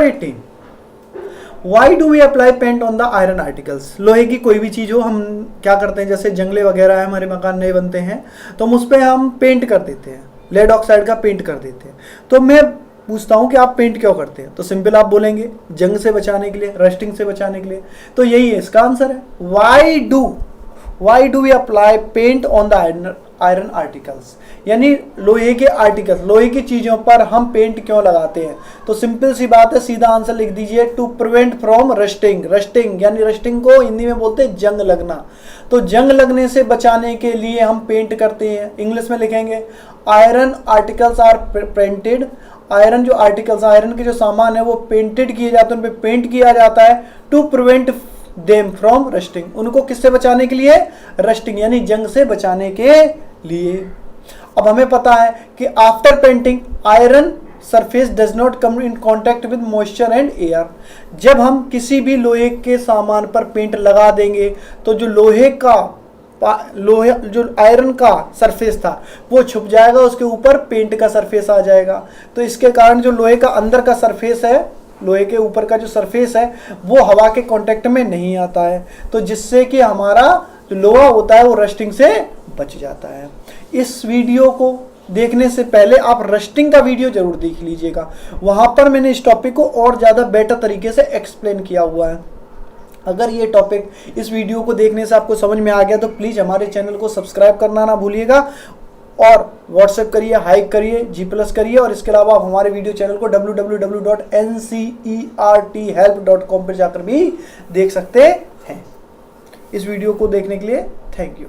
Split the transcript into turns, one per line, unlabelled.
Number 18, why do we apply paint on the iron articles. लोहे की कोई भी चीज़ हो, हम क्या करते हैं, जैसे जंगले वगैरह है, हमारे मकान नए बनते हैं तो हम उस पर हम पेंट कर देते हैं, लेड ऑक्साइड का पेंट कर देते हैं। तो मैं पूछता हूँ कि आप पेंट क्यों करते हैं, तो सिंपल आप बोलेंगे जंग से बचाने के लिए, रस्टिंग से बचाने के लिए। तो यही है इसका आंसर है, why do we apply paint on the iron articles, यानी लोहे के आर्टिकल्स, लोहे की चीज़ों पर हम पेंट क्यों लगाते हैं। तो सिंपल सी बात है, सीधा आंसर लिख दीजिए, to prevent from rusting. Rusting यानी रस्टिंग को हिंदी में बोलते हैं जंग लगना। तो जंग लगने से बचाने के लिए हम पेंट करते हैं। इंग्लिश में लिखेंगे iron articles are painted. Iron जो आर्टिकल्स, आयरन के जो सामान है वो पेंटेड किए जाते हैं, उन पर पेंट किया जाता है to prevent them from rusting. उनको किससे बचाने के लिए, रस्टिंग यानी जंग से बचाने के लिए। अब हमें पता है कि after painting iron surface does not come in contact with moisture and air. जब हम किसी भी लोहे के सामान पर पेंट लगा देंगे तो जो जो आयरन का सरफेस था वो छुप जाएगा, उसके ऊपर पेंट का सरफेस आ जाएगा। तो इसके कारण जो लोहे का अंदर का सरफेस है, लोहे के ऊपर का जो सरफेस है वो हवा के कांटेक्ट में नहीं आता है, तो जिससे कि हमारा जो लोहा होता है वो रस्टिंग से बच जाता है। इस वीडियो को देखने से पहले आप रस्टिंग का वीडियो जरूर देख लीजिएगा, वहां पर मैंने इस टॉपिक को और ज़्यादा बेटर तरीके से एक्सप्लेन किया हुआ है। अगर ये टॉपिक इस वीडियो को देखने से आपको समझ में आ गया तो प्लीज़ हमारे चैनल को सब्सक्राइब करना ना भूलिएगा, और व्हाट्सएप करिए, हाइक करिए, G+ करिए, और इसके अलावा आप हमारे वीडियो चैनल को www.ncerthelp.com पर जाकर भी देख सकते हैं। इस वीडियो को देखने के लिए थैंक यू।